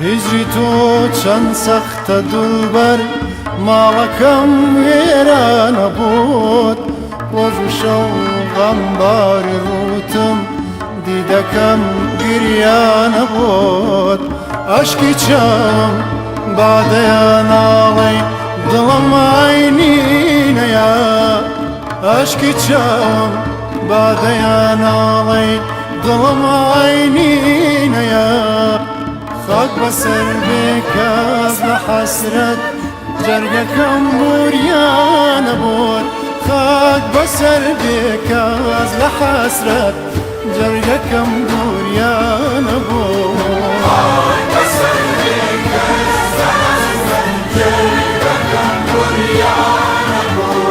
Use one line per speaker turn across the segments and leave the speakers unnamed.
هجری تو چند سخت دلبر مالکم ویرانه بود روز و شو غمباری روتم دیدکم گریانه بود عشقی چم بعدیان آلی دلم عینینه یا عشقی چم بعدیان آلی دلم عینینه یا خاک بسر بکاز لحسرت جرگکم بوریانه بود خاک بسر بکاز لحسرت جرگکم بوریانه بود
خاک بسر بکاز لحسرت جرگکم بوریانه بود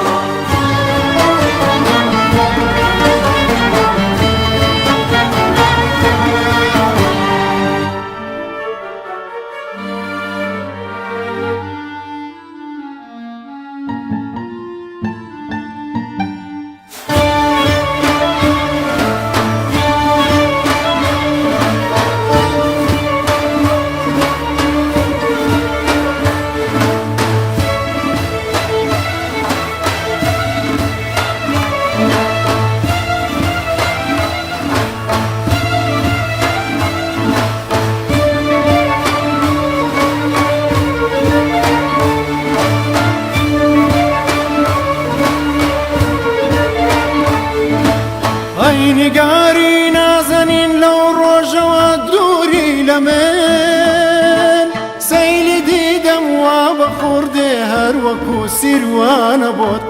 نگاری نازنین لو روژوا دوری لمن سیلی دیدم و بخورده هر وکو سیروانه بود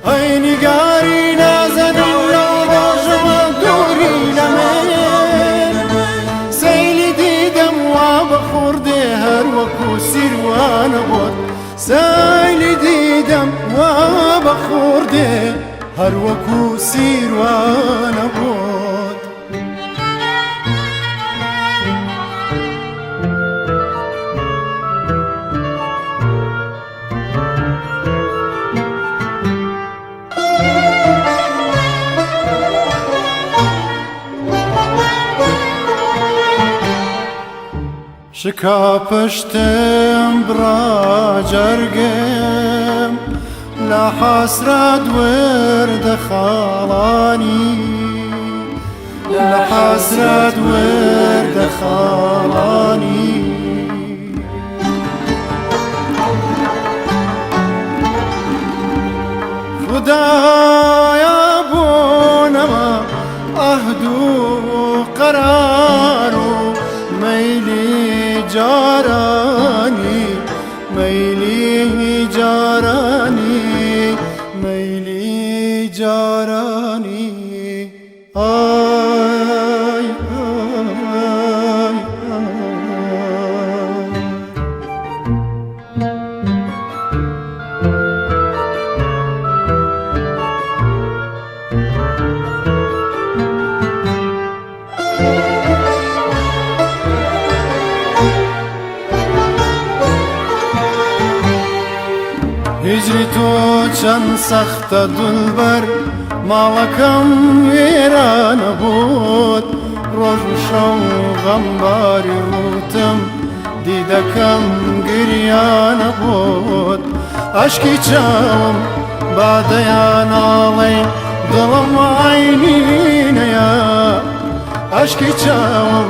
ای نگاری نازنین لو روژوا دوری لمن سیلی دیدم و بخورده هر وکو سیروانه بود سیلی دیدم و بخورده هر وکو سیروانه بود شکا پشتم برا جرگم لحسرت ورد خالاني لحسرت ورد خالاني خدايا بونما أهدو قرارو ميلي جاراني ميلي جاراني ميلي جاراني آي آي هجری تو چند سخت دلبر مالکم ویرانه بود روز و شو غمباری روتم دیدکم گریانه بود عشقی چم بعدیان آلی دلم عینینه یا عشقی چم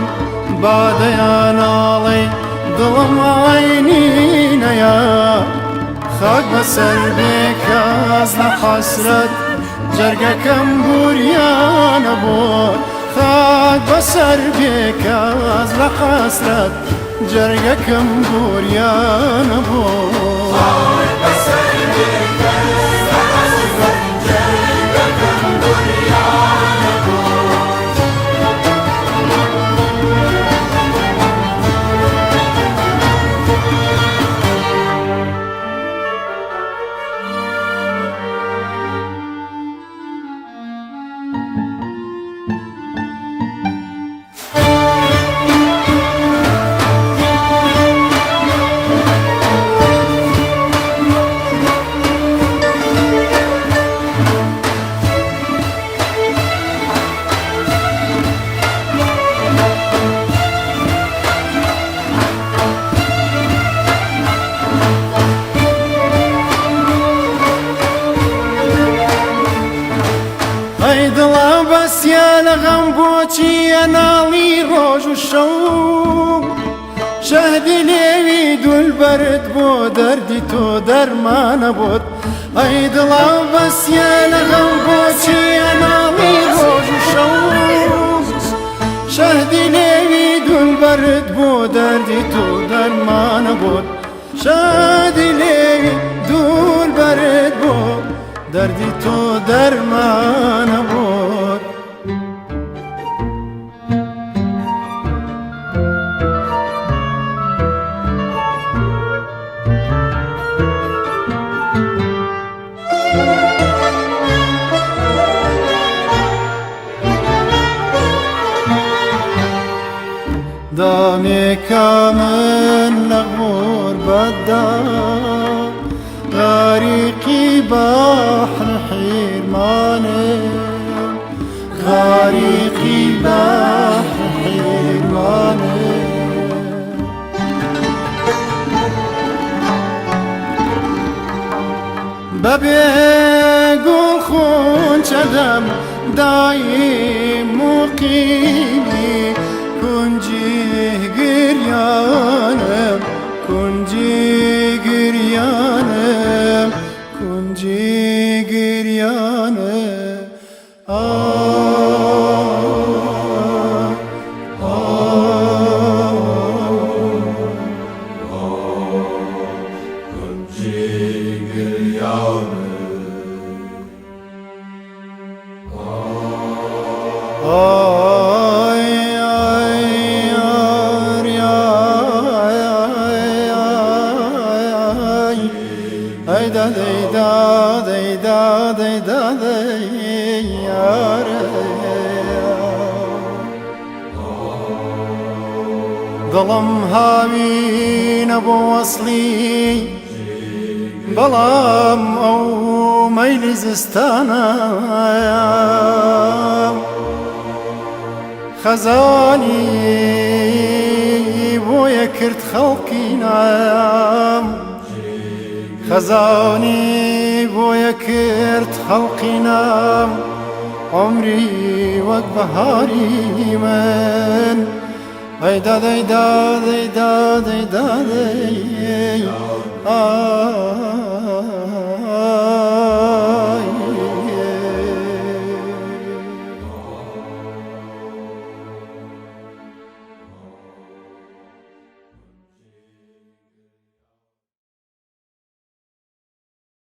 بعدیان آلی دلم عینینه یا خاک بسر بکاز لحسرت جرگکم بوریانه بود خاک بسر بکاز لحسرت جرگکم بوریانه بود
خاک بسر بکاز لحسرت جرگکم
ئەی دڵە بەسیە لە غەم بۆچی ئەناڵی ڕۆژ و شەو شەهدی لێوی دولبەرت بۆ دەردی تۆ دەرمانە بۆت ئەی دڵە بەسیە لە غەم بۆچی ئەناڵی ڕۆژ و شەو شەهدی لێوی دولبەرت بۆ دەردی تۆ دەرمانە بۆت شەهدی لێوی دولبەرت بۆ دەردی تۆ دەرمانە بۆت دامێکە من لە غوربەتدا غاریقی بەحر حیرمانم غاریقی بەحر حیرمانم بەبێ گوڵ خونچە دەم دایم موقیمی کنجی گریانم کنجی گریانم کنجی گریانم
کنجی گریانم
Ay da day da day da day da day yare دڵم هاوینە بۆ وەسڵی بەڵام ئەو مەیلی زستانە خەزانی بۆیە کرد خەڵکی نام خەزانی بۆیە کرد خەڵقی نام عمری وەک بەهاری من ئەی دادەی دادەی دادەی دادەی